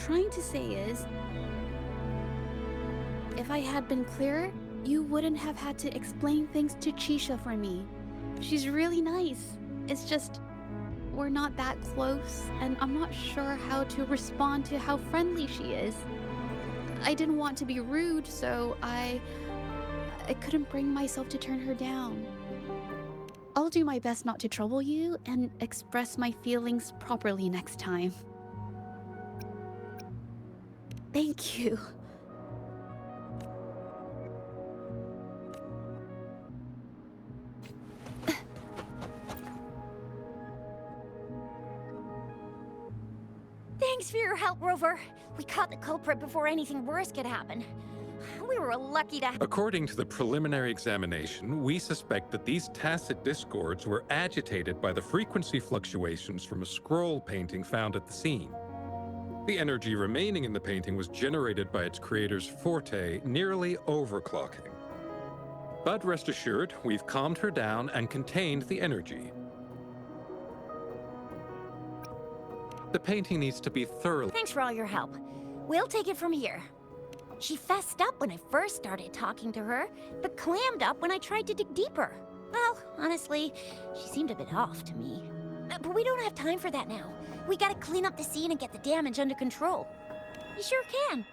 trying to say is, if I had been clearer, you wouldn't have had to explain things to Chisha for me. She's really nice. It's just, we're not that close, and I'm not sure how to respond to how friendly she is. I didn't want to be rude, so I couldn't bring myself to turn her down. I'll do my best not to trouble you and express my feelings properly next time. Thank you. Thanks for your help, Rover. We caught the culprit before anything worse could happen. We were lucky to... According to the preliminary examination, we suspect that these tacit discords were agitated by the frequency fluctuations from a scroll painting found at the scene. The energy remaining in the painting was generated by its creator's forte, nearly overclocking. But rest assured, we've calmed her down and contained the energy. The painting needs to be thoroughly... Thanks for all your help. We'll take it from here. She fessed up when I first started talking to her, but clammed up when I tried to dig deeper. Well, honestly, she seemed a bit off to me. But we don't have time for that now. We gotta clean up the scene and get the damage under control. You sure can.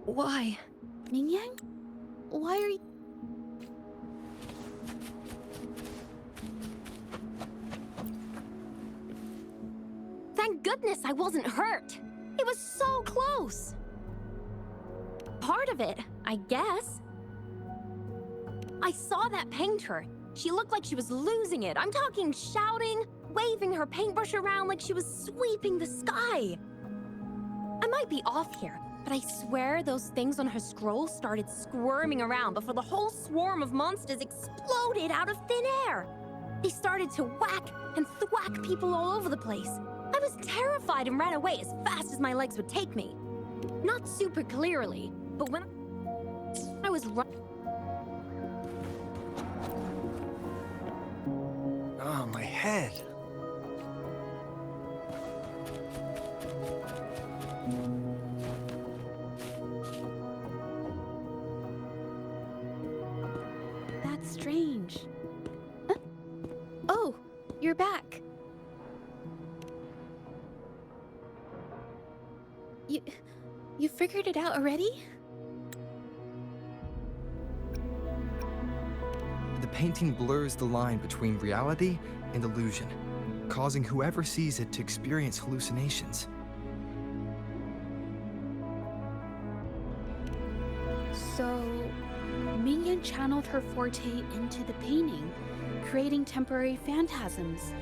Why? Mingyang? Why are you... Thank goodness I wasn't hurt. It was so close. Part of it, I guess. I saw that painter. She looked like she was losing it. I'm talking shouting, waving her paintbrush around like she was sweeping the sky. I might be off here, but I swear those things on her scroll started squirming around before the whole swarm of monsters exploded out of thin air. They started to whack and thwack people all over the place. I was terrified and ran away as fast as my legs would take me. Not super clearly, but when I was running... Oh, my head. That's strange. Huh? Oh, you're back. You figured it out already? The painting blurs the line between reality and illusion, causing whoever sees it to experience hallucinations. So, Mingyan channeled her forte into the painting, creating temporary phantasms.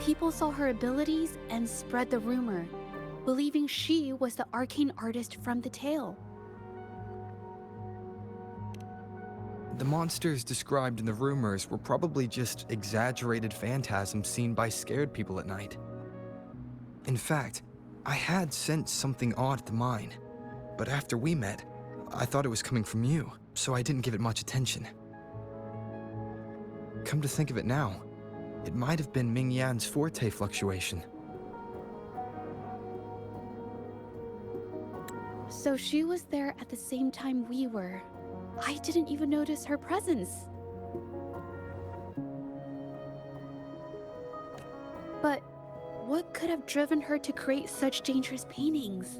People saw her abilities and spread the rumor, believing she was the arcane artist from the tale. The monsters described in the rumors were probably just exaggerated phantasms seen by scared people at night. In fact, I had sensed something odd at the mine, but after we met, I thought it was coming from you, so I didn't give it much attention. Come to think of it now, it might have been Ming Yan's forte fluctuation. So she was there at the same time we were. I didn't even notice her presence. But what could have driven her to create such dangerous paintings?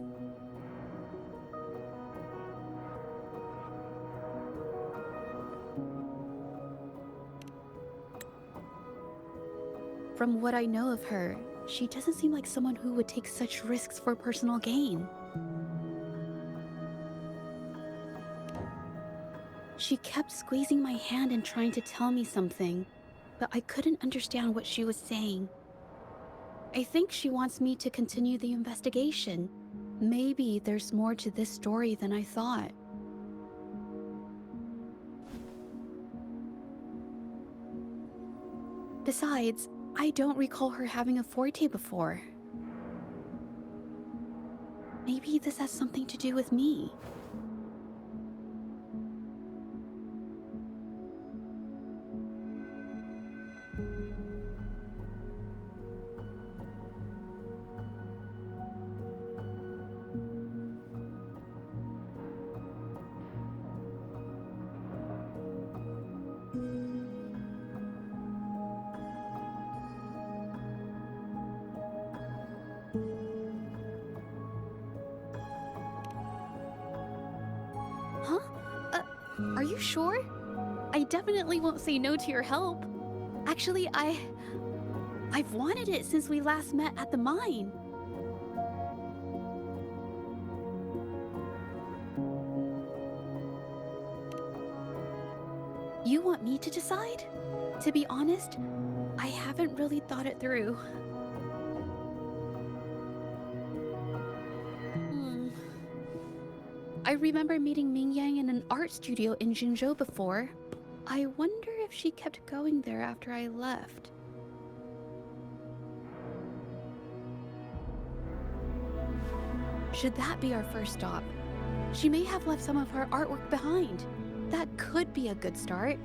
From what I know of her, she doesn't seem like someone who would take such risks for personal gain. She kept squeezing my hand and trying to tell me something, but I couldn't understand what she was saying. I think she wants me to continue the investigation. Maybe there's more to this story than I thought. Besides, I don't recall her having a forte before. Maybe this has something to do with me. Huh? Are you sure? I definitely won't say no to your help. Actually, I've wanted it since we last met at the mine. You want me to decide? To be honest, I haven't really thought it through. I remember meeting Ming Yang in an art studio in Jinzhou before. I wonder if she kept going there after I left. Should that be our first stop? She may have left some of her artwork behind. That could be a good start.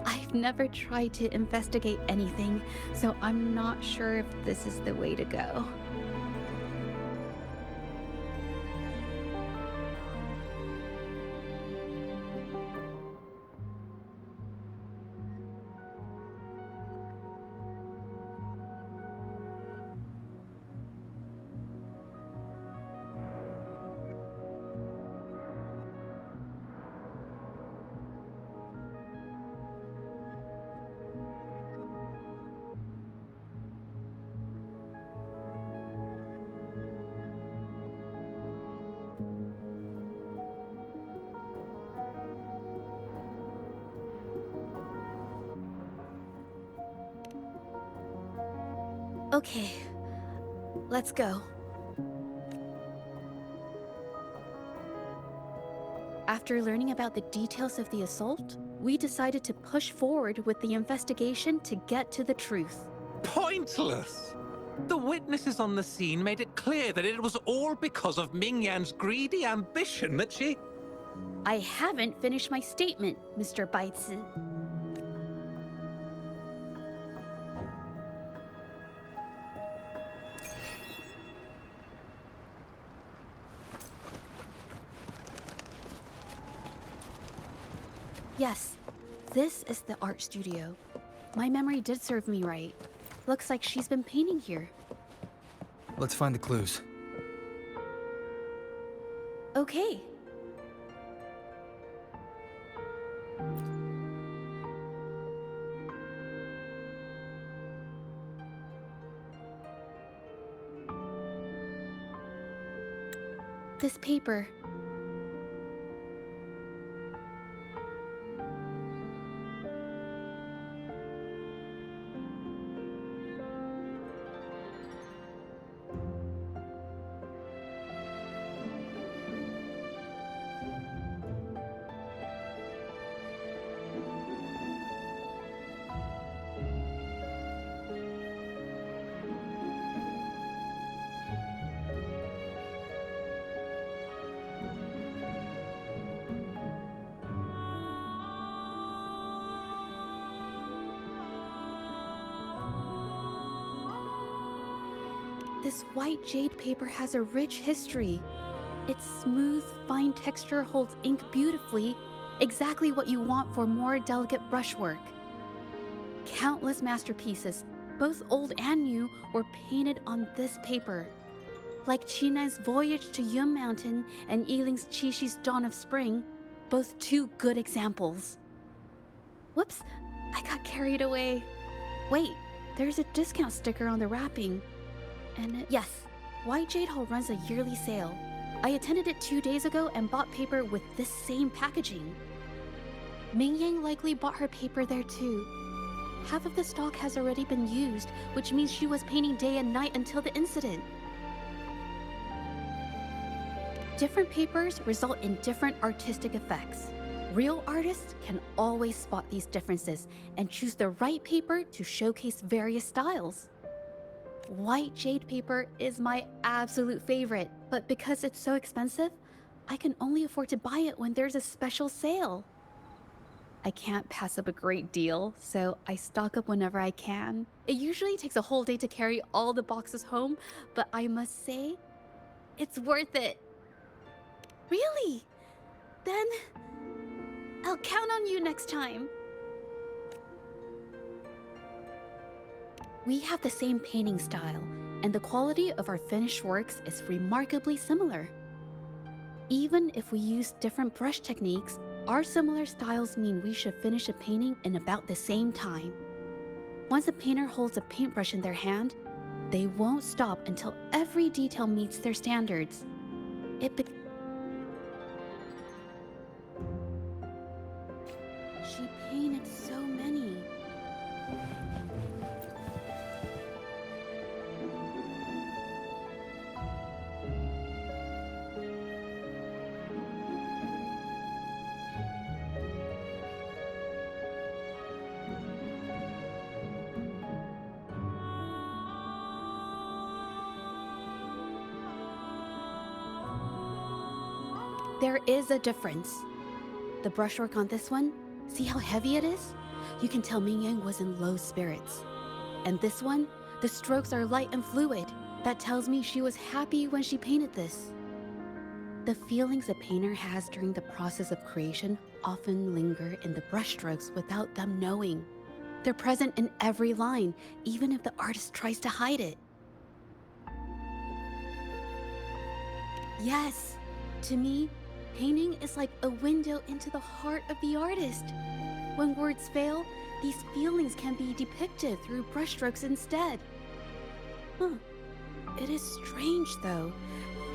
I've never tried to investigate anything, so I'm not sure if this is the way to go. Okay, let's go. After learning about the details of the assault, we decided to push forward with the investigation to get to the truth. Pointless! The witnesses on the scene made it clear that it was all because of Ming Yan's greedy ambition that she... I haven't finished my statement, Mr. Baizi. Yes, this is the art studio. My memory did serve me right. Looks like she's been painting here. Let's find the clues. Okay. This paper. This white jade paper has a rich history. Its smooth, fine texture holds ink beautifully, exactly what you want for more delicate brushwork. Countless masterpieces, both old and new, were painted on this paper. Like Chinai's Voyage to Yun Mountain and Yiling's Qixi's Dawn of Spring, both two good examples. Whoops, I got carried away. Wait, there's a discount sticker on the wrapping. And yes, White Jade Hall runs a yearly sale. I attended it 2 days ago and bought paper with this same packaging. Ming Yang likely bought her paper there too. Half of the stock has already been used, which means she was painting day and night until the incident. Different papers result in different artistic effects. Real artists can always spot these differences and choose the right paper to showcase various styles. White jade paper is my absolute favorite, but because it's so expensive, I can only afford to buy it when there's a special sale. I can't pass up a great deal, so I stock up whenever I can. It usually takes a whole day to carry all the boxes home, but I must say, it's worth it. Really? Then I'll count on you next time. We have the same painting style, and the quality of our finished works is remarkably similar. Even if we use different brush techniques, our similar styles mean we should finish a painting in about the same time. Once a painter holds a paintbrush in their hand, they won't stop until every detail meets their standards. She painted so many. There is a difference. The brushwork on this one, see how heavy it is? You can tell Ming Yang was in low spirits. And this one, the strokes are light and fluid. That tells me she was happy when she painted this. The feelings a painter has during the process of creation often linger in the brushstrokes without them knowing. They're present in every line, even if the artist tries to hide it. Yes, to me, painting is like a window into the heart of the artist. When words fail, these feelings can be depicted through brushstrokes instead. It is strange, though.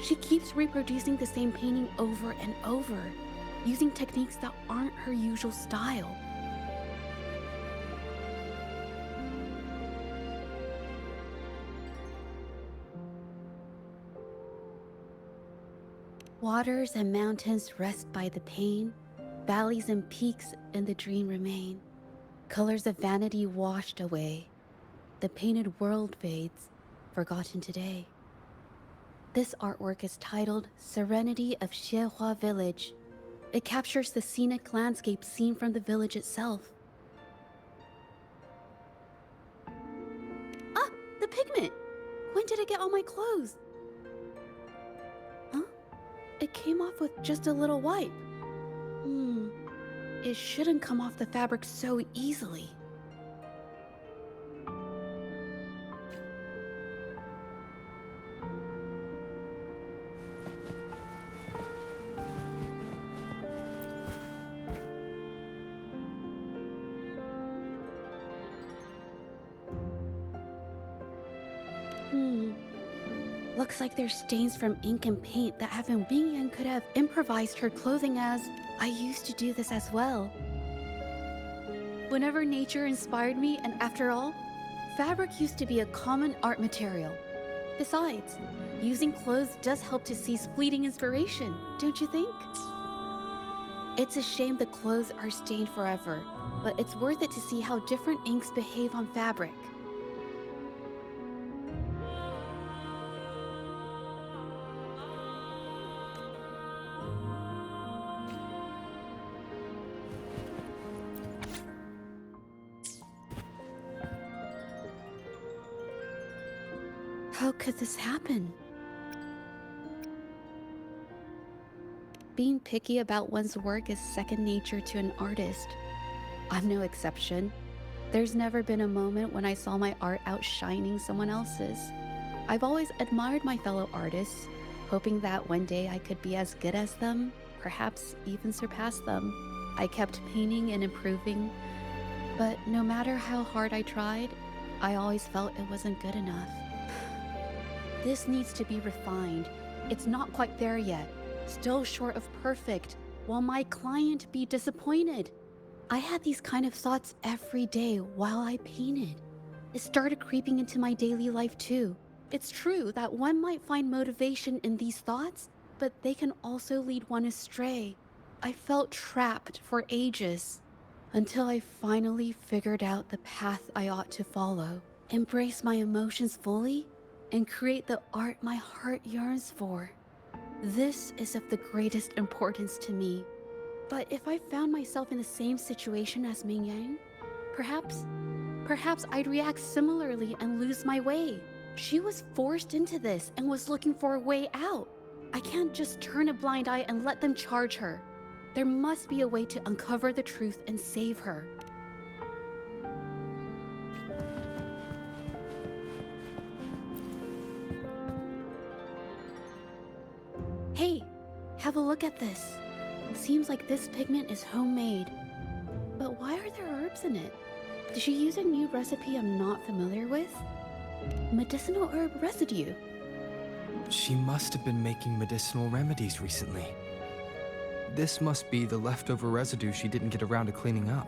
She keeps reproducing the same painting over and over, using techniques that aren't her usual style. Waters and mountains rest by the pain, valleys and peaks in the dream remain. Colors of vanity washed away, the painted world fades, forgotten today. This artwork is titled Serenity of Xiehua Village. It captures the scenic landscape seen from the village itself. Ah, the pigment! When did it get on my clothes? Huh? It came off with just a little wipe. It shouldn't come off the fabric so easily. Looks like there's stains from ink and paint that Ming Yan could have improvised her clothing as. I used to do this as well. Whenever nature inspired me, and after all, fabric used to be a common art material. Besides, using clothes does help to seize fleeting inspiration, don't you think? It's a shame the clothes are stained forever, but it's worth it to see how different inks behave on fabric. How could this happen? Being picky about one's work is second nature to an artist. I'm no exception. There's never been a moment when I saw my art outshining someone else's. I've always admired my fellow artists, hoping that one day I could be as good as them, perhaps even surpass them. I kept painting and improving, but no matter how hard I tried, I always felt it wasn't good enough. This needs to be refined. It's not quite there yet. Still short of perfect. Will my client be disappointed? I had these kind of thoughts every day while I painted. It started creeping into my daily life too. It's true that one might find motivation in these thoughts, but they can also lead one astray. I felt trapped for ages until I finally figured out the path I ought to follow, embrace my emotions fully, and create the art my heart yearns for. This is of the greatest importance to me. But if I found myself in the same situation as Ming Yang, perhaps I'd react similarly and lose my way. She was forced into this and was looking for a way out. I can't just turn a blind eye and let them charge her. There must be a way to uncover the truth and save her. Hey, have a look at this. Seems like this pigment is homemade. But why are there herbs in it? Did she use a new recipe I'm not familiar with? Medicinal herb residue. She must have been making medicinal remedies recently. This must be the leftover residue she didn't get around to cleaning up.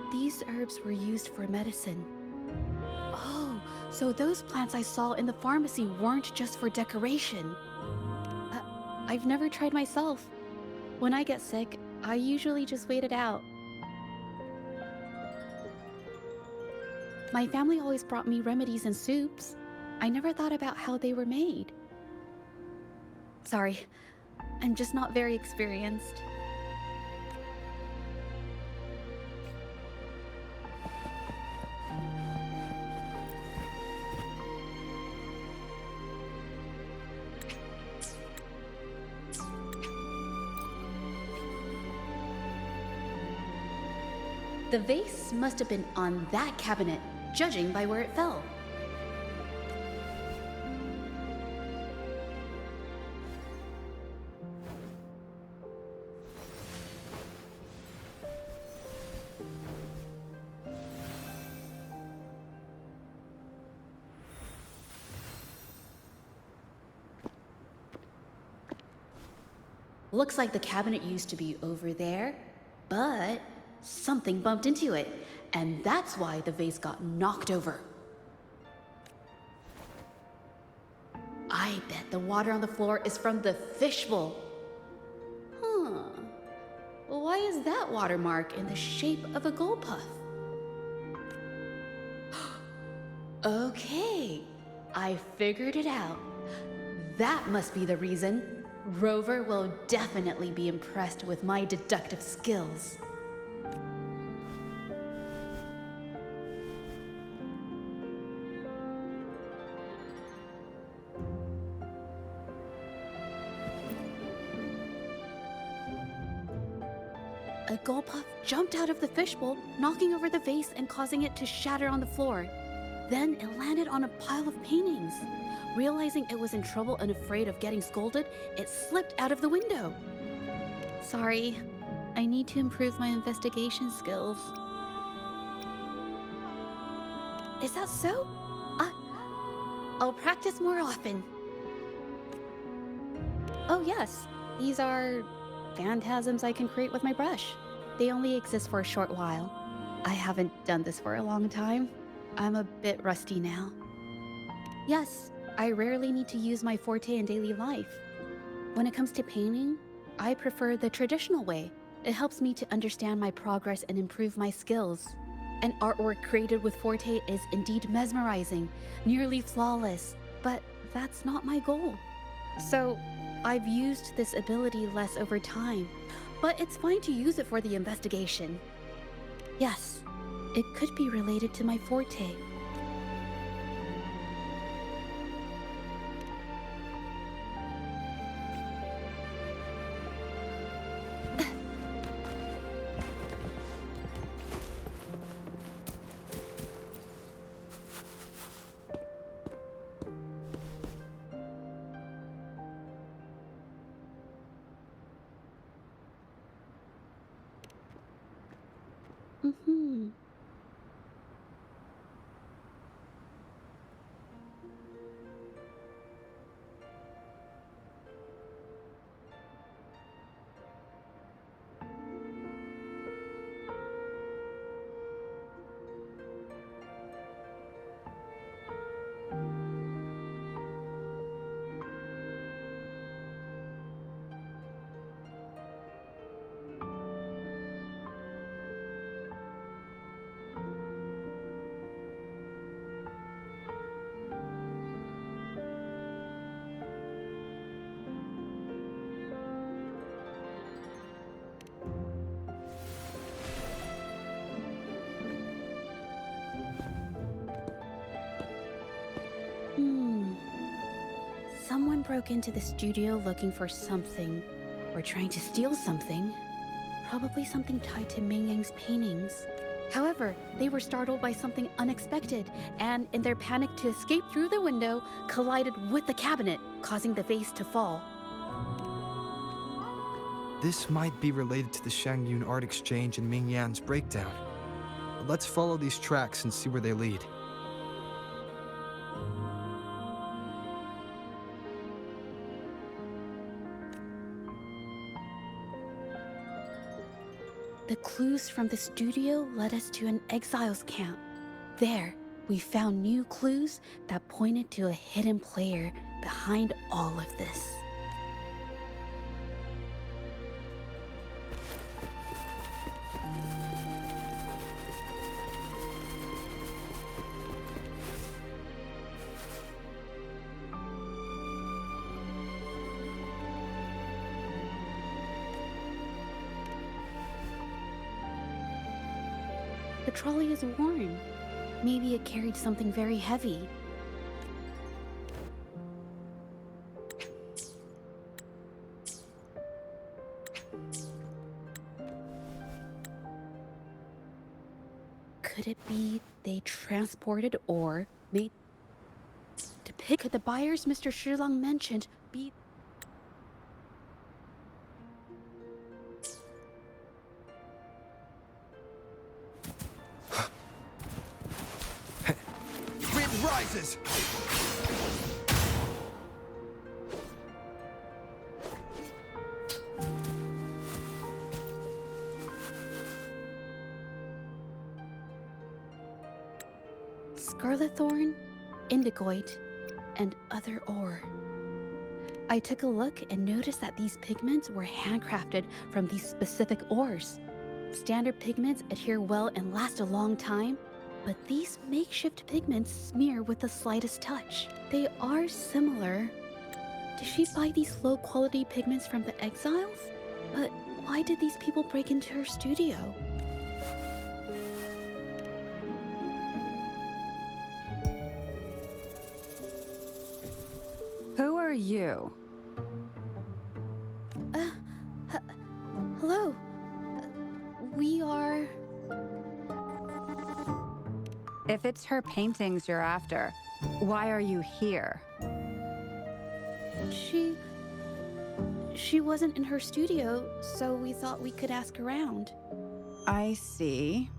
These herbs were used for medicine. Oh, so those plants I saw in the pharmacy weren't just for decoration. I've never tried myself. When I get sick, I usually just wait it out. My family always brought me remedies and soups. I never thought about how they were made. Sorry, I'm just not very experienced. The vase must have been on that cabinet, judging by where it fell. Looks like the cabinet used to be over there, but something bumped into it, and that's why the vase got knocked over. I bet the water on the floor is from the fishbowl. Huh. Why is that watermark in the shape of a gold puff? Okay, I figured it out. That must be the reason. Rover will definitely be impressed with my deductive skills. A gold puff jumped out of the fishbowl, knocking over the vase and causing it to shatter on the floor. Then it landed on a pile of paintings. Realizing it was in trouble and afraid of getting scolded, it slipped out of the window. Sorry, I need to improve my investigation skills. Is that so? I'll practice more often. Oh yes, these are phantasms I can create with my brush. They only exist for a short while. I haven't done this for a long time. I'm a bit rusty now. Yes, I rarely need to use my forte in daily life. When it comes to painting, I prefer the traditional way. It helps me to understand my progress and improve my skills. An artwork created with forte is indeed mesmerizing, nearly flawless, but that's not my goal. So, I've used this ability less over time, but it's fine to use it for the investigation. Yes, it could be related to my forte. Mm-hmm. someone broke into the studio looking for something, or trying to steal something. Probably something tied to Ming Yang's paintings. However, they were startled by something unexpected, and in their panic to escape through the window, collided with the cabinet, causing the vase to fall. This might be related to the Shangyun art exchange and Ming Yan's breakdown. Let's follow these tracks and see where they lead. The clues from the studio led us to an exiles camp. There, we found new clues that pointed to a hidden player behind all of this. The trolley is worn. Maybe it carried something very heavy. Could it be they transported or made to pick? Could the buyers Mr. Shilang mentioned be Wind rises! Scarlet thorn, indigoite, and other ore? I took a look and noticed that these pigments were handcrafted from these specific ores. Standard pigments adhere well and last a long time, but these makeshift pigments smear with the slightest touch. They are similar. Did she buy these low-quality pigments from the exiles? But why did these people break into her studio? Who are you? Hello. We are... If it's her paintings you're after, why are you here? She wasn't in her studio, so we thought we could ask around. I see.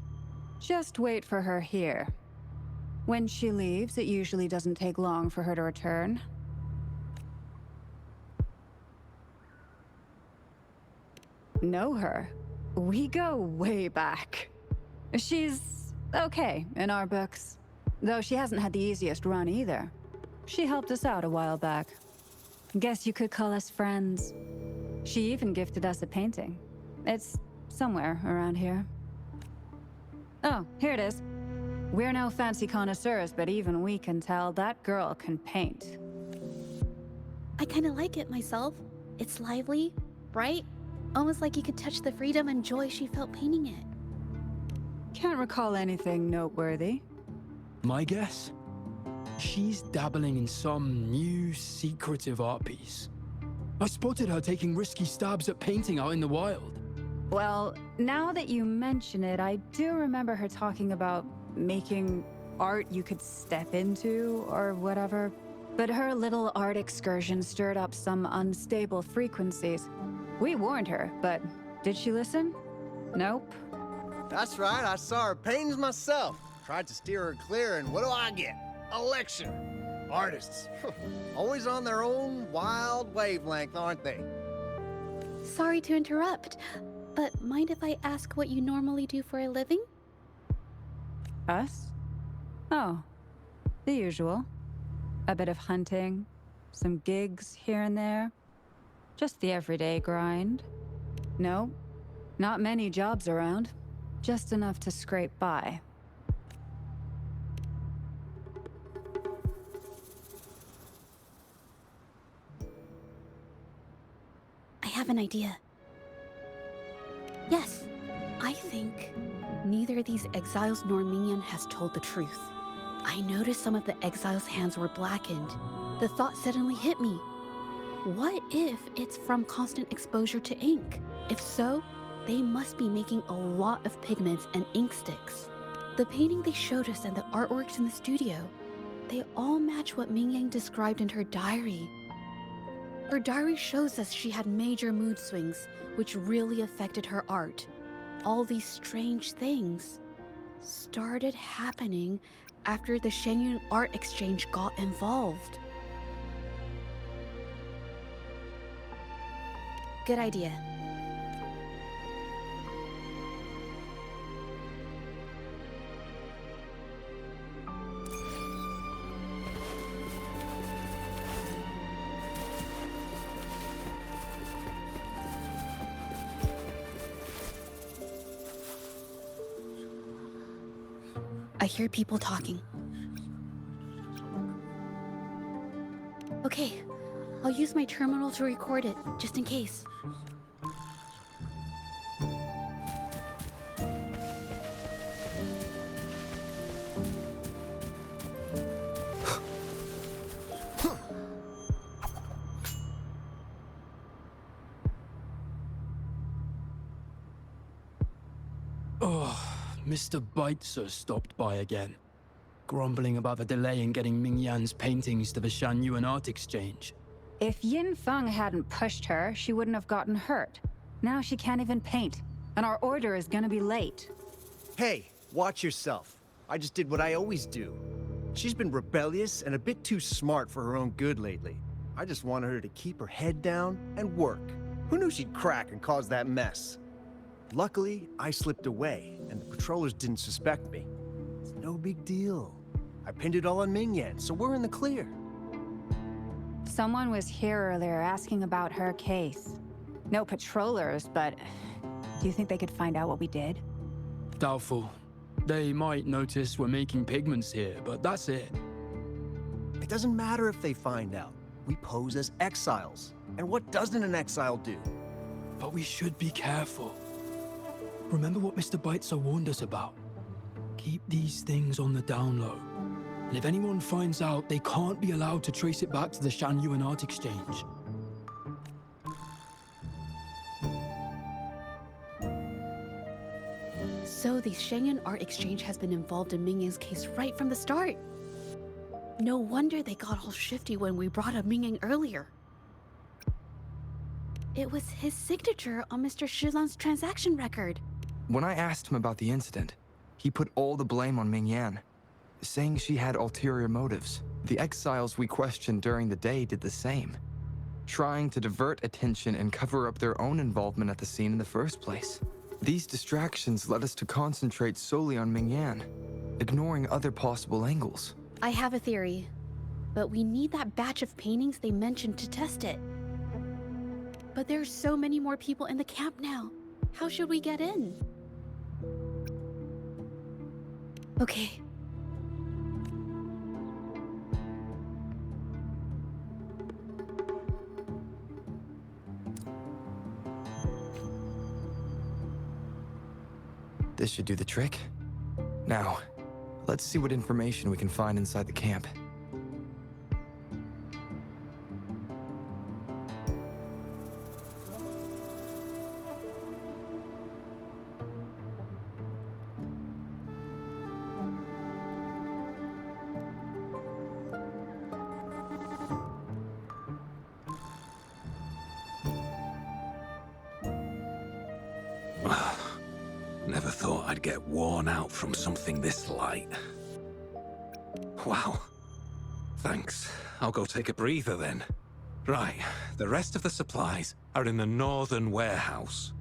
Just wait for her here. When she leaves, it usually doesn't take long for her to return. Know her? We go way back. She's okay in our books, though she hasn't had the easiest run either. She helped us out a while back. Guess you could call us friends. She even gifted us a painting. It's somewhere around here. Oh, here it is. We're no fancy connoisseurs, but even we can tell that girl can paint. I kinda like it myself. It's lively, bright, almost like you could touch the freedom and joy she felt painting it. Can't recall anything noteworthy. My guess? She's dabbling in some new, secretive art piece. I spotted her taking risky stabs at painting out in the wild. Well, now that you mention it, I do remember her talking about making art you could step into or whatever. But her little art excursion stirred up some unstable frequencies. We warned her, but did she listen? Nope. That's right, I saw her paintings myself. Tried to steer her clear, and what do I get? A lecture. Artists. Always on their own wild wavelength, aren't they? Sorry to interrupt, but mind if I ask what you normally do for a living? Us? Oh, the usual. A bit of hunting, some gigs here and there. Just the everyday grind. No, not many jobs around. Just enough to scrape by. I have an idea. Yes, I think neither these exiles nor Mingyan has told the truth. I noticed some of the exiles' hands were blackened. The thought suddenly hit me. What if it's from constant exposure to ink? If so, they must be making a lot of pigments and ink sticks. The painting they showed us and the artworks in the studio, they all match what Mingyang described in her diary. Her diary shows us she had major mood swings, which really affected her art. All these strange things started happening after the Shenyun Art Exchange got involved. Good idea. I hear people talking. Okay, I'll use my terminal to record it, just in case. Mr. Beitzer stopped by again, grumbling about the delay in getting Mingyan's paintings to the Shanyuan Art Exchange. If Yin Feng hadn't pushed her, she wouldn't have gotten hurt. Now she can't even paint, and our order is gonna be late. Hey, watch yourself. I just did what I always do. She's been rebellious and a bit too smart for her own good lately. I just wanted her to keep her head down and work. Who knew she'd crack and cause that mess? Luckily, I slipped away, and the patrollers didn't suspect me. It's no big deal. I pinned it all on Mingyan, so we're in the clear. Someone was here earlier asking about her case. No patrollers, but do you think they could find out what we did? Doubtful. They might notice we're making pigments here, but that's it. It doesn't matter if they find out. We pose as exiles. And what doesn't an exile do? But we should be careful. Remember what Mr. Beitzer warned us about? Keep these things on the down low. And if anyone finds out, they can't be allowed to trace it back to the Shanyuan Art Exchange. So the Shenyun Art Exchange has been involved in Mingyang's case right from the start. No wonder they got all shifty when we brought up Mingyang earlier. It was his signature on Mr. Shilan's transaction record. When I asked him about the incident, he put all the blame on Mingyan, saying she had ulterior motives. The exiles we questioned during the day did the same, trying to divert attention and cover up their own involvement at the scene in the first place. These distractions led us to concentrate solely on Mingyan, ignoring other possible angles. I have a theory, but we need that batch of paintings they mentioned to test it. But there's so many more people in the camp now. How should we get in? Okay. This should do the trick. Now, let's see what information we can find inside the camp. Never thought I'd get worn out from something this light. Wow. Thanks. I'll go take a breather then. Right, the rest of the supplies are in the northern warehouse.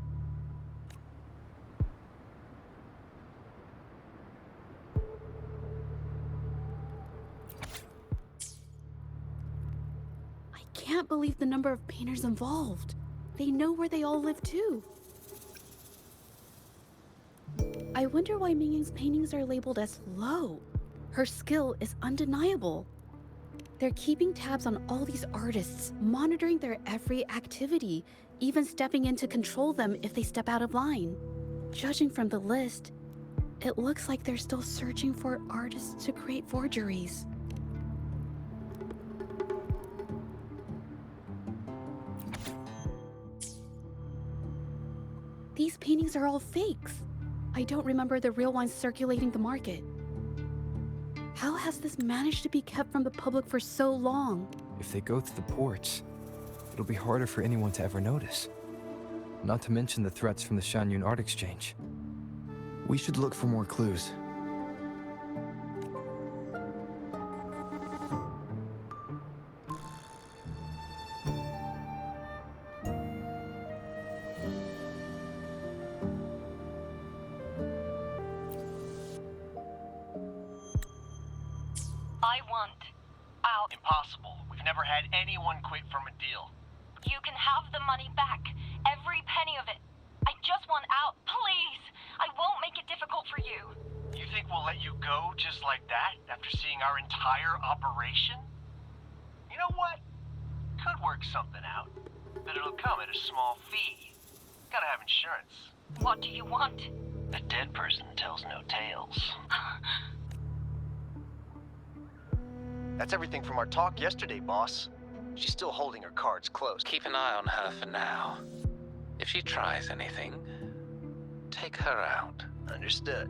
I can't believe the number of painters involved. They know where they all live too. I wonder why Mingyang's paintings are labeled as low. Her skill is undeniable. They're keeping tabs on all these artists, monitoring their every activity, even stepping in to control them if they step out of line. Judging from the list, it looks like they're still searching for artists to create forgeries. These paintings are all fakes. I don't remember the real ones circulating the market. How has this managed to be kept from the public for so long? If they go through the ports, it'll be harder for anyone to ever notice. Not to mention the threats from the Shanyun Art Exchange. We should look for more clues. I want out. Impossible. We've never had anyone quit from a deal. You can have the money back. Every penny of it. I just want out. Please. I won't make it difficult for you. You think we'll let you go just like that after seeing our entire operation? You know what? Could work something out. But it'll come at a small fee. Gotta have insurance. What do you want? A dead person tells no tales. That's everything from our talk yesterday, boss. She's still holding her cards close. Keep an eye on her for now. If she tries anything, take her out. Understood.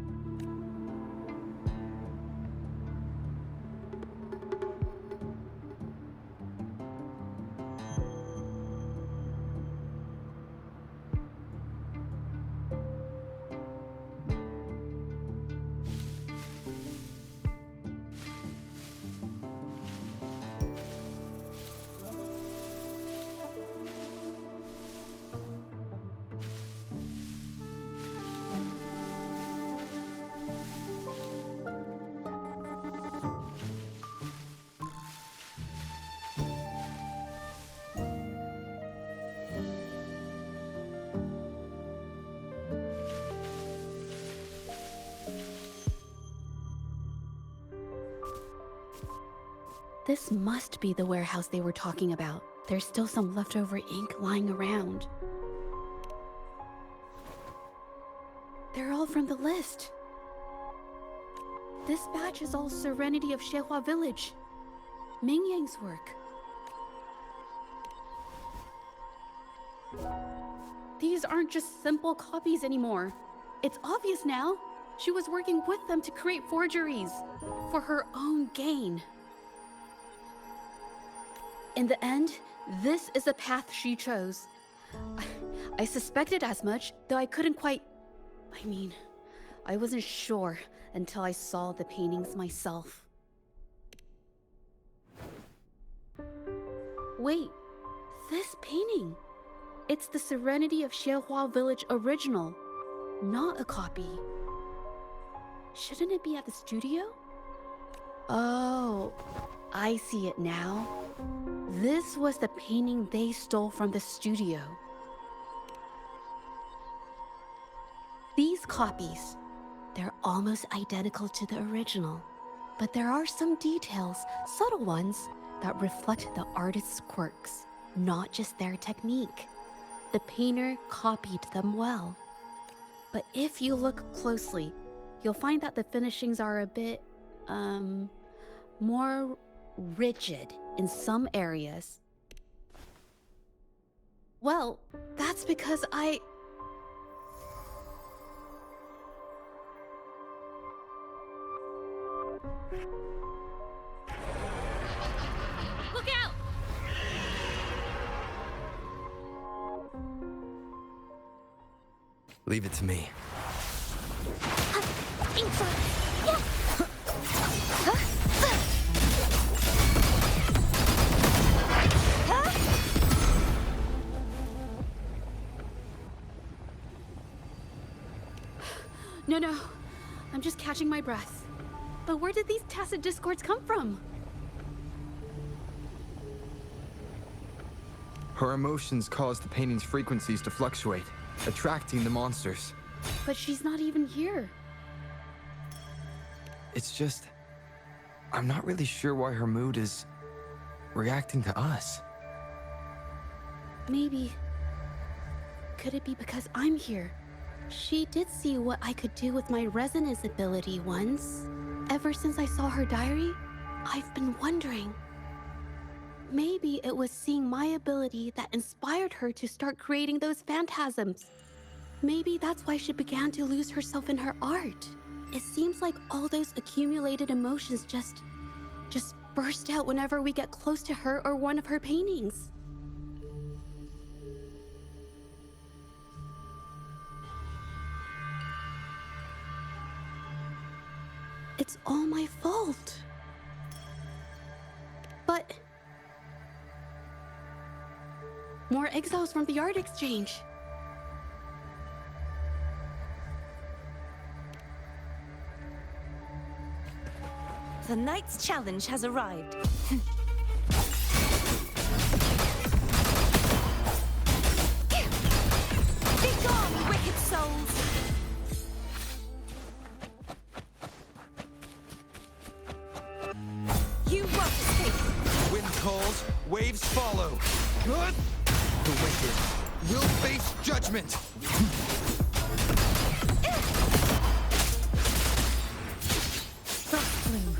This must be the warehouse they were talking about. There's still some leftover ink lying around. They're all from the list. This batch is all Serenity of Shehua Village. Ming Yang's work. These aren't just simple copies anymore. It's obvious now. She was working with them to create forgeries for her own gain. In the end, this is the path she chose. I suspected as much, though I couldn't quite... I wasn't sure until I saw the paintings myself. Wait, this painting. It's the Serenity of Shehua Village original, not a copy. Shouldn't it be at the studio? Oh, I see it now. This was the painting they stole from the studio. These copies, they're almost identical to the original, but there are some details, subtle ones, that reflect the artist's quirks, not just their technique. The painter copied them well. But if you look closely, you'll find that the finishings are a bit, more rigid in some areas. Well, that's because Look out! Leave it to me. No. I'm just catching my breath. But where did these tacit discords come from? Her emotions cause the painting's frequencies to fluctuate, attracting the monsters. But she's not even here. It's just... I'm not really sure why her mood is... reacting to us. Maybe... Could it be because I'm here? She did see what I could do with my resonance ability once. Ever since I saw her diary, I've been wondering. Maybe it was seeing my ability that inspired her to start creating those phantasms. Maybe that's why she began to lose herself in her art. It seems like all those accumulated emotions just burst out whenever we get close to her or one of her paintings. It's all my fault. But more exiles from the art exchange. The Knight's challenge has arrived. Be gone, wicked souls! You won't escape! Wind calls, waves follow. Good. The wicked will face judgment. Frost Bloom.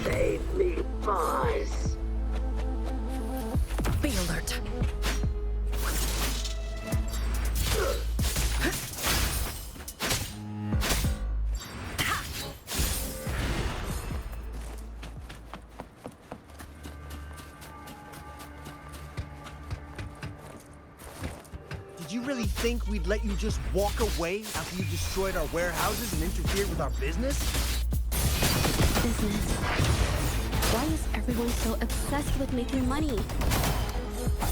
Save me, boss. Be alert. Did you really think we'd let you just walk away after you destroyed our warehouses and interfered with our business? Business. Why is everyone so obsessed with making money?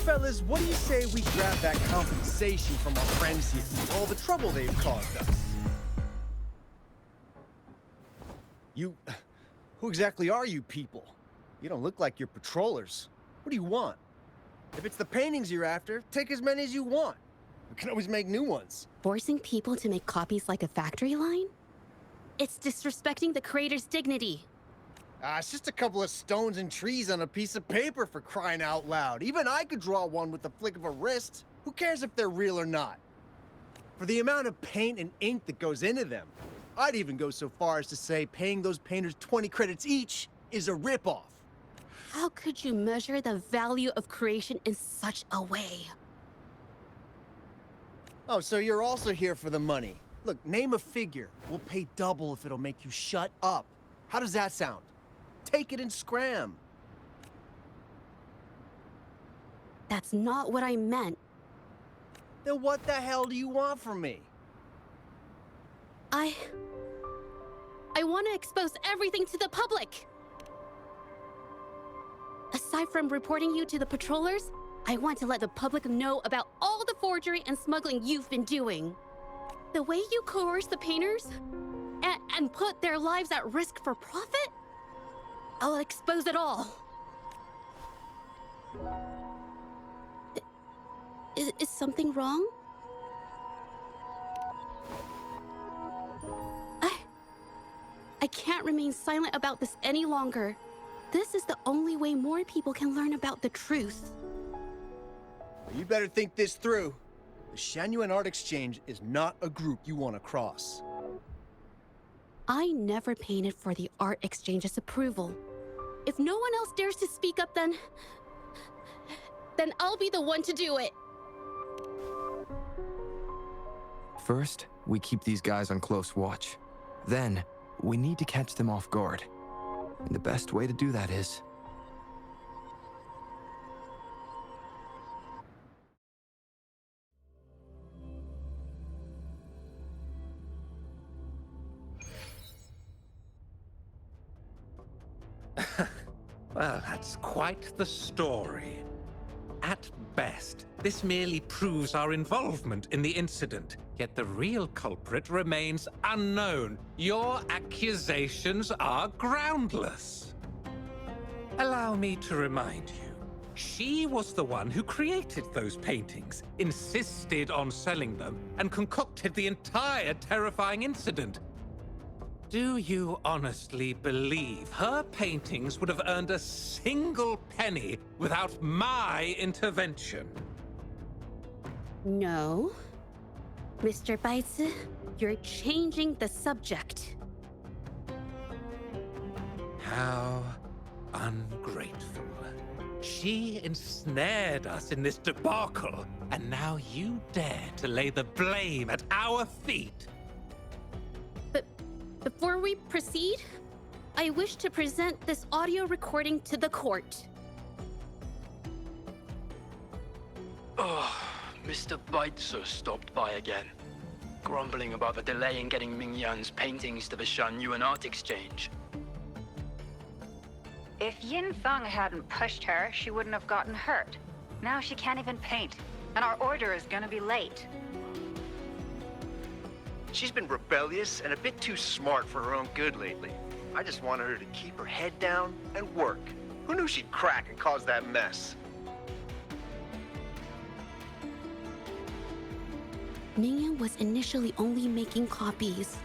Fellas, what do you say we grab that compensation from our friends here for all the trouble they've caused us? Who exactly are you people? You don't look like you're patrollers. What do you want? If it's the paintings you're after, take as many as you want. We can always make new ones. Forcing people to make copies like a factory line? It's disrespecting the creator's dignity. It's just a couple of stones and trees on a piece of paper, for crying out loud. Even I could draw one with the flick of a wrist. Who cares if they're real or not? For the amount of paint and ink that goes into them, I'd even go so far as to say paying those painters 20 credits each is a ripoff. How could you measure the value of creation in such a way? Oh, so you're also here for the money. Look, name a figure. We'll pay double if it'll make you shut up. How does that sound? Take it and scram. That's not what I meant. Then what the hell do you want from me? I want to expose everything to the public. Aside from reporting you to the patrollers, I want to let the public know about all the forgery and smuggling you've been doing. The way you coerce the painters and put their lives at risk for profit? I'll expose it all. Is something wrong? I can't remain silent about this any longer. This is the only way more people can learn about the truth. You better think this through. The Shangyuan Art Exchange is not a group you want to cross. I never painted for the Art Exchange's approval. If no one else dares to speak up, then I'll be the one to do it. First, we keep these guys on close watch. Then, we need to catch them off guard. And the best way to do that is... Well, that's quite the story. At best, this merely proves our involvement in the incident, yet the real culprit remains unknown. Your accusations are groundless. Allow me to remind you, she was the one who created those paintings, insisted on selling them, and concocted the entire terrifying incident. Do you honestly believe her paintings would have earned a single penny without my intervention? No. Mr. Baitsu, you're changing the subject. How ungrateful. She ensnared us in this debacle, and now you dare to lay the blame at our feet. But before we proceed, I wish to present this audio recording to the court. Oh, Mr. Baitsu stopped by again, grumbling about the delay in getting Ming Yan's paintings to the Shan-Yuan Art Exchange. If Yin Feng hadn't pushed her, she wouldn't have gotten hurt. Now she can't even paint, and our order is gonna be late. She's been rebellious and a bit too smart for her own good lately. I just wanted her to keep her head down and work. Who knew she'd crack and cause that mess? Mingyan was initially only making copies.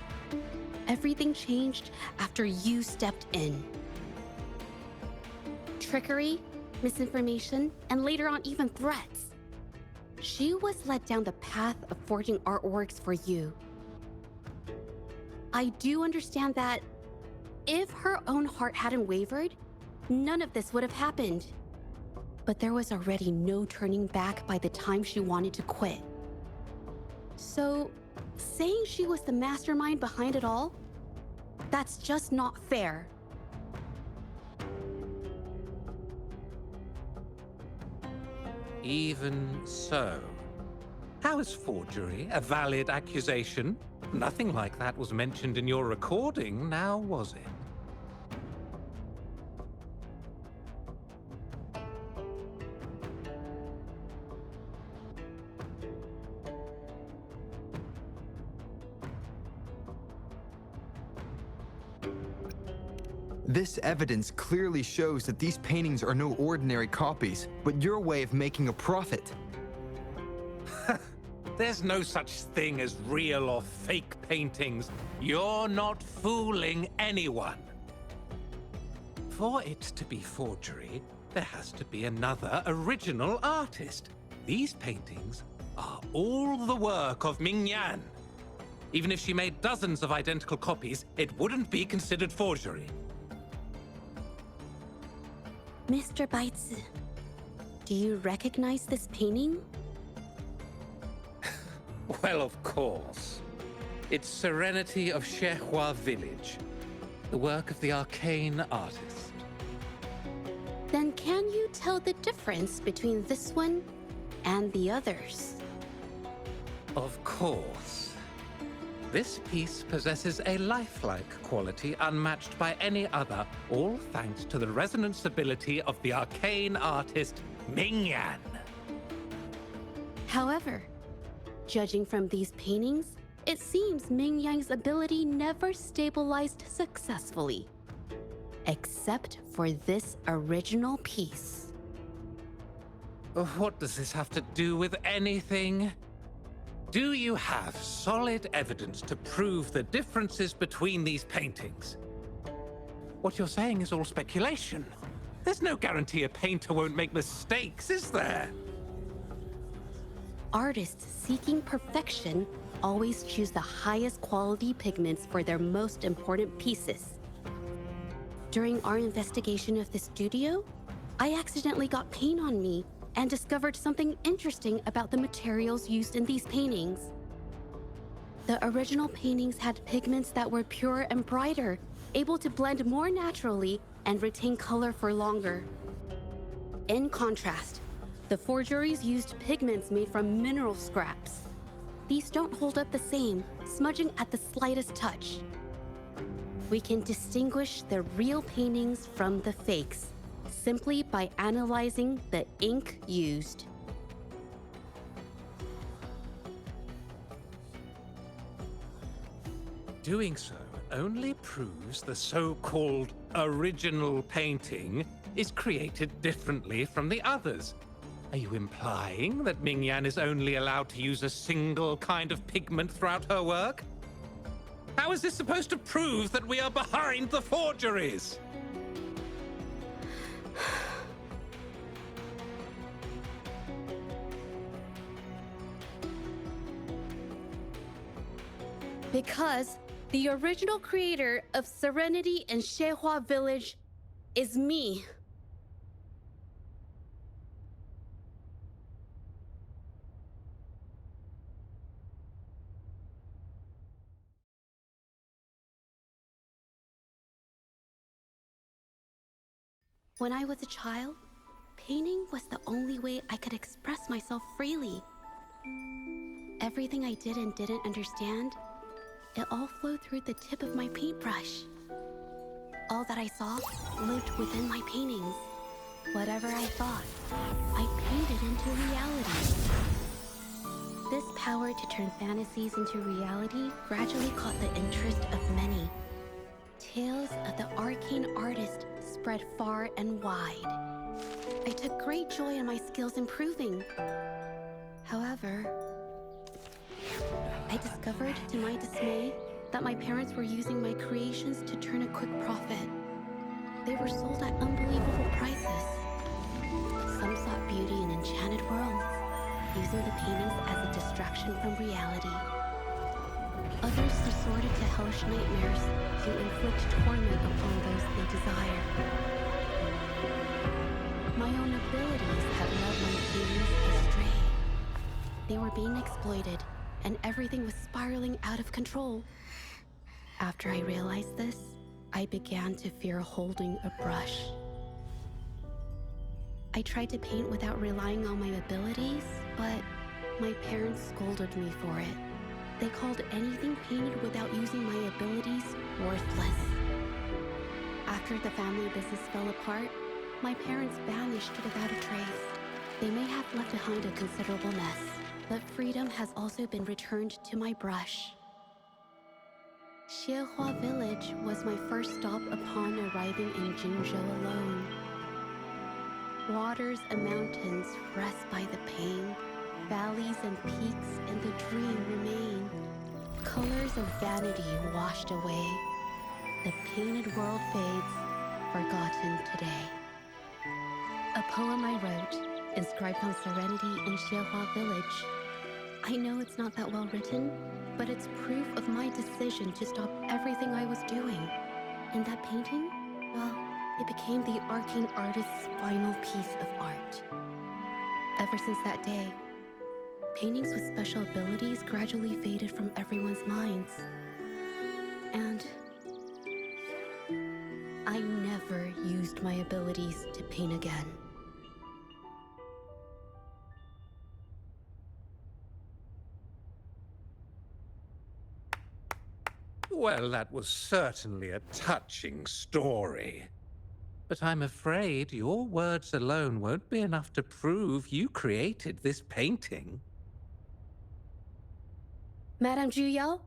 Everything changed after you stepped in. Trickery, misinformation, and later on even threats. She was led down the path of forging artworks for you. I do understand that if her own heart hadn't wavered, none of this would have happened. But there was already no turning back by the time she wanted to quit. So, saying she was the mastermind behind it all, that's just not fair. Even so, how is forgery a valid accusation? Nothing like that was mentioned in your recording, now was it? This evidence clearly shows that these paintings are no ordinary copies, but your way of making a profit. There's no such thing as real or fake paintings. You're not fooling anyone. For it to be forgery, there has to be another original artist. These paintings are all the work of Ming Yan. Even if she made dozens of identical copies, it wouldn't be considered forgery. Mr. Baitsu, do you recognize this painting? Well, of course. It's Serenity of Shehua Village, the work of the arcane artist. Then can you tell the difference between this one and the others? Of course. This piece possesses a lifelike quality unmatched by any other, all thanks to the resonance ability of the arcane artist Ming Yan. However, judging from these paintings, it seems Ming Yang's ability never stabilized successfully. Except for this original piece. What does this have to do with anything? Do you have solid evidence to prove the differences between these paintings? What you're saying is all speculation. There's no guarantee a painter won't make mistakes, is there? Artists seeking perfection always choose the highest quality pigments for their most important pieces. During our investigation of the studio, I accidentally got paint on me and discovered something interesting about the materials used in these paintings. The original paintings had pigments that were purer and brighter, able to blend more naturally and retain color for longer. In contrast, the forgeries used pigments made from mineral scraps. These don't hold up the same, smudging at the slightest touch. We can distinguish the real paintings from the fakes simply by analyzing the ink used. Doing so only proves the so-called original painting is created differently from the others. Are you implying that Ming Yan is only allowed to use a single kind of pigment throughout her work? How is this supposed to prove that we are behind the forgeries? Because the original creator of Serenity and Shehua Village is me. When I was a child, painting was the only way I could express myself freely. Everything I did and didn't understand, it all flowed through the tip of my paintbrush. All that I saw lived within my paintings. Whatever I thought, I painted into reality. This power to turn fantasies into reality gradually caught the interest of many. Tales of the arcane artist spread far and wide. I took great joy in my skills improving. However, I discovered to my dismay that my parents were using my creations to turn a quick profit. They were sold at unbelievable prices. Some sought beauty in enchanted worlds, using the paintings as a distraction from reality. Others resorted to hellish nightmares to inflict torment upon those they desire. My own abilities have led my paintings astray. They were being exploited, and everything was spiraling out of control. After I realized this, I began to fear holding a brush. I tried to paint without relying on my abilities, but my parents scolded me for it. They called anything painted without using my abilities worthless. After the family business fell apart, my parents vanished without a trace. They may have left behind a considerable mess, but freedom has also been returned to my brush. Xiehua Village was my first stop upon arriving in Jinzhou alone. Waters and mountains rest by the pain. Valleys and peaks in the dream remain. Colors of vanity washed away. The painted world fades, forgotten today. A poem I wrote, inscribed on Serenity in Xiehua Village. I know it's not that well written, but it's proof of my decision to stop everything I was doing. And that painting, well, it became the arcane artist's final piece of art. Ever since that day, paintings with special abilities gradually faded from everyone's minds. And I never used my abilities to paint again. Well, that was certainly a touching story. But I'm afraid your words alone won't be enough to prove you created this painting. Madame Juyao,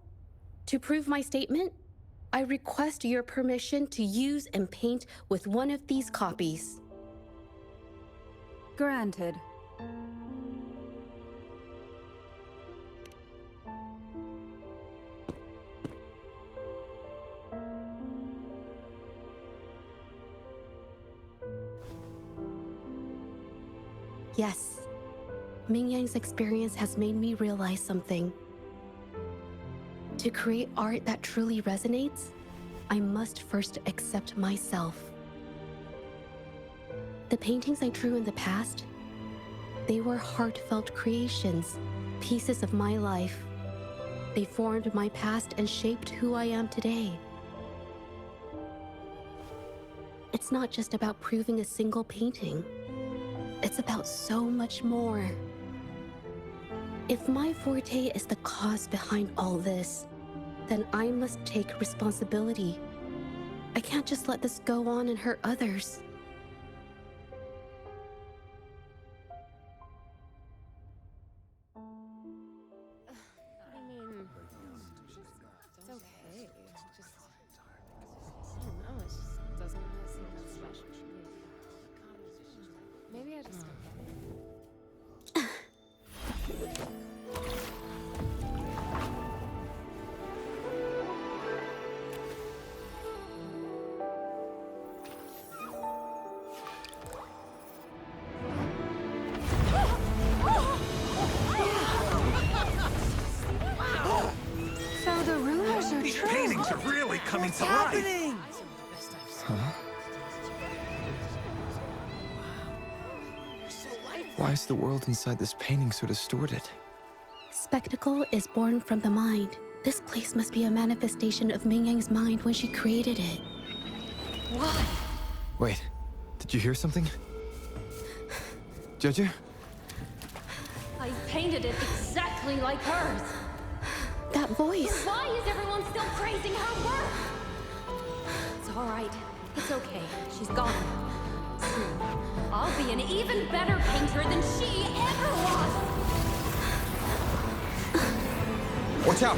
to prove my statement, I request your permission to use and paint with one of these copies. Granted. Yes, Mingyang's experience has made me realize something. To create art that truly resonates, I must first accept myself. The paintings I drew in the past, they were heartfelt creations, pieces of my life. They formed my past and shaped who I am today. It's not just about proving a single painting. It's about so much more. If my forte is the cause behind all this, then I must take responsibility. I can't just let this go on and hurt others. It's okay. Just, I don't know, it just doesn't really seem that special to me. Maybe I just don't get it. are really coming What's to happening? Huh? Why is the world inside this painting so distorted? Spectacle is born from the mind. This place must be a manifestation of Ming Yang's mind when she created it. Why? Wait, did you hear something? Judge? I painted it exactly like hers. That voice. Why is everyone still praising her work? It's all right. It's okay. She's gone. Soon, I'll be an even better painter than she ever was. Watch out!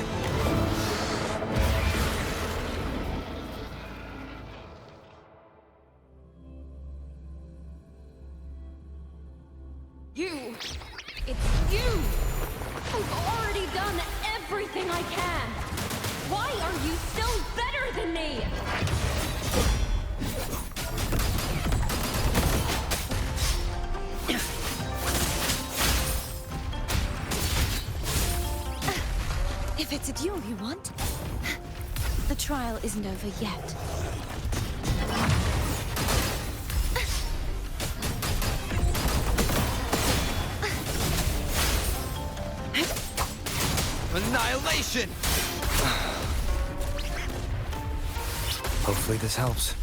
You! It's you! I've already done everything I can! Why are you still better than me? If it's a duel you want, the trial isn't over yet. Annihilation! Hopefully this helps.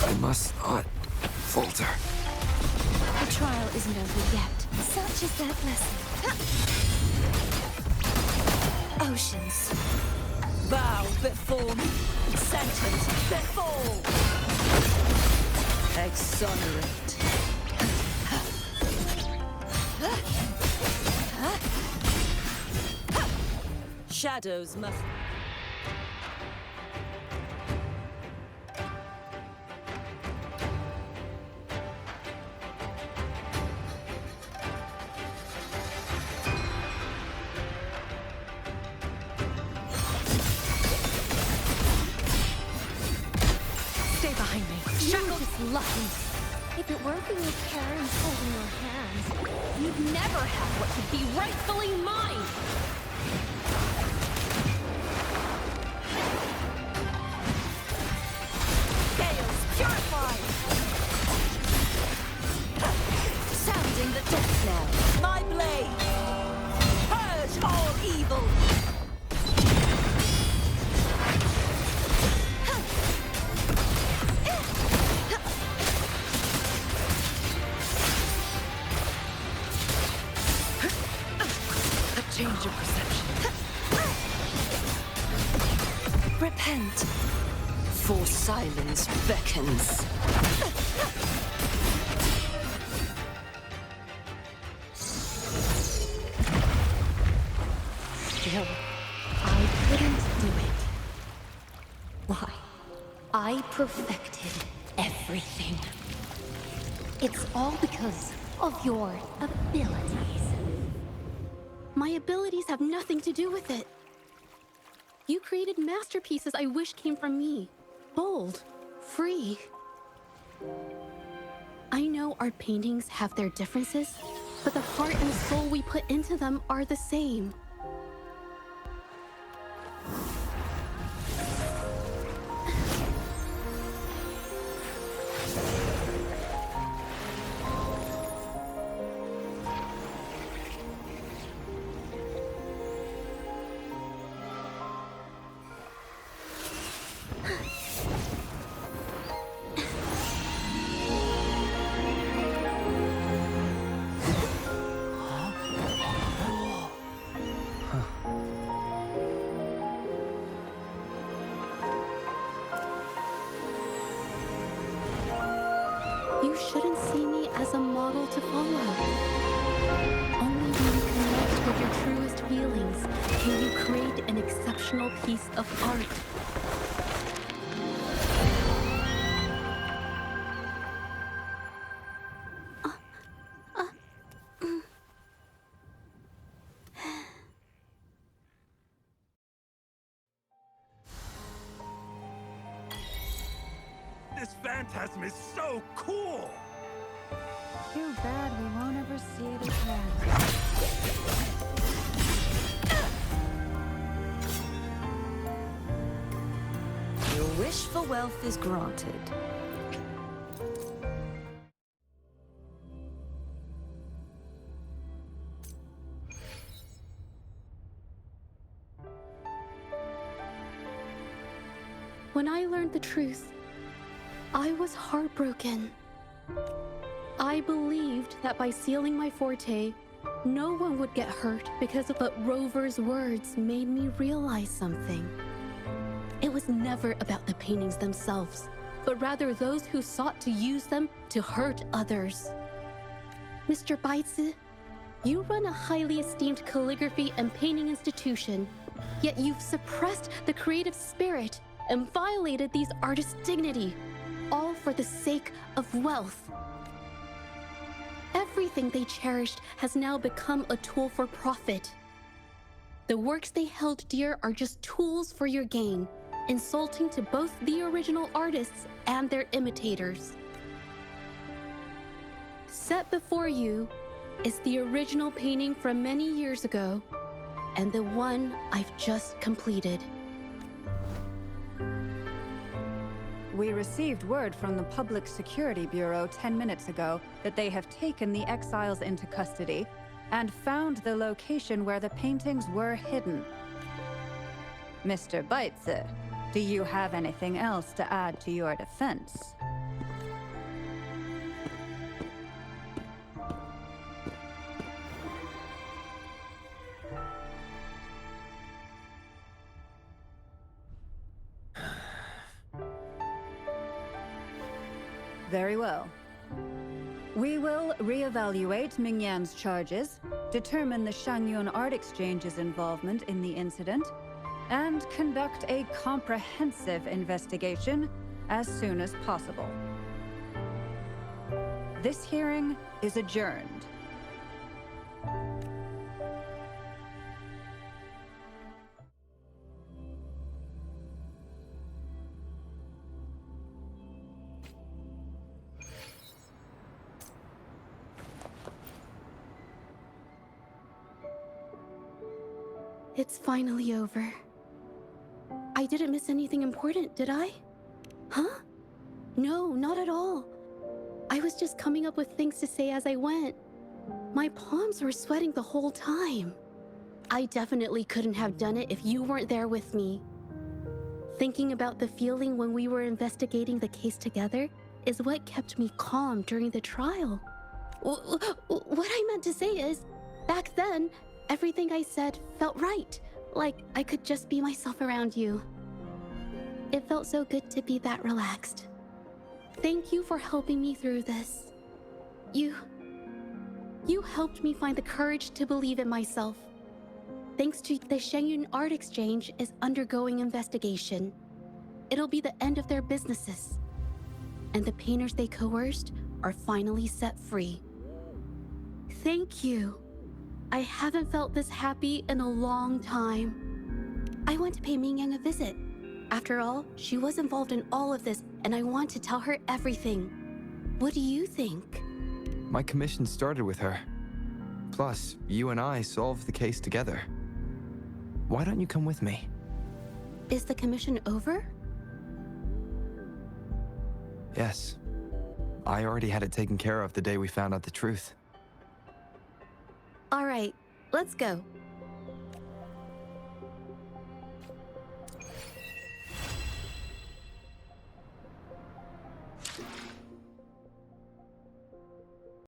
I must not falter. The trial isn't over yet. Such is that lesson. Oceans, bow before me. Sentence before. Exonerate. Shadows must... Stay behind me. Shackles is lucky. If it weren't for your parents holding your hands, you'd never have what could be rightfully mine. Scales purified! Sounding the death knell. My blade! Purge all evil! A change of perception. Repent. For silence beckons. Still, I couldn't do it. Why? I perfected everything. It's all because of your abilities. My abilities have nothing to do with it. You created masterpieces I wish came from me. Bold, free. I know our paintings have their differences, but the heart and soul we put into them are the same. You shouldn't see me as a model to follow. Only when you connect with your truest feelings can you create an exceptional piece of art. This phantasm is so cool! Too bad we won't ever see it again. wish for wealth is granted. When I learned the truth, I was heartbroken. I believed that by sealing my forte, no one would get hurt because of what Rover's words made me realize something. It was never about the paintings themselves, but rather those who sought to use them to hurt others. Mr. Baitsu, you run a highly esteemed calligraphy and painting institution, yet you've suppressed the creative spirit and violated these artists' dignity, all for the sake of wealth. Everything they cherished has now become a tool for profit. The works they held dear are just tools for your gain, insulting to both the original artists and their imitators. Set before you is the original painting from many years ago, and the one I've just completed. We received word from the Public Security Bureau 10 minutes ago that they have taken the exiles into custody and found the location where the paintings were hidden. Mr. Baitsu, do you have anything else to add to your defense? Very well. We will reevaluate Mingyan's charges, determine the Shangyun Art Exchange's involvement in the incident, and conduct a comprehensive investigation as soon as possible. This hearing is adjourned. It's finally over. I didn't miss anything important, did I? Huh? No, not at all. I was just coming up with things to say as I went. My palms were sweating the whole time. I definitely couldn't have done it if you weren't there with me. Thinking about the feeling when we were investigating the case together is what kept me calm during the trial. What I meant to say is, back then, everything I said felt right, like I could just be myself around you. It felt so good to be that relaxed. Thank you for helping me through this. You helped me find the courage to believe in myself. Thanks to the Shangyun Art Exchange is undergoing investigation. It'll be the end of their businesses. And the painters they coerced are finally set free. Thank you. I haven't felt this happy in a long time. I want to pay Mingyang a visit. After all, she was involved in all of this, and I want to tell her everything. What do you think? My commission started with her. Plus, you and I solved the case together. Why don't you come with me? Is the commission over? Yes. I already had it taken care of the day we found out the truth. All right, let's go.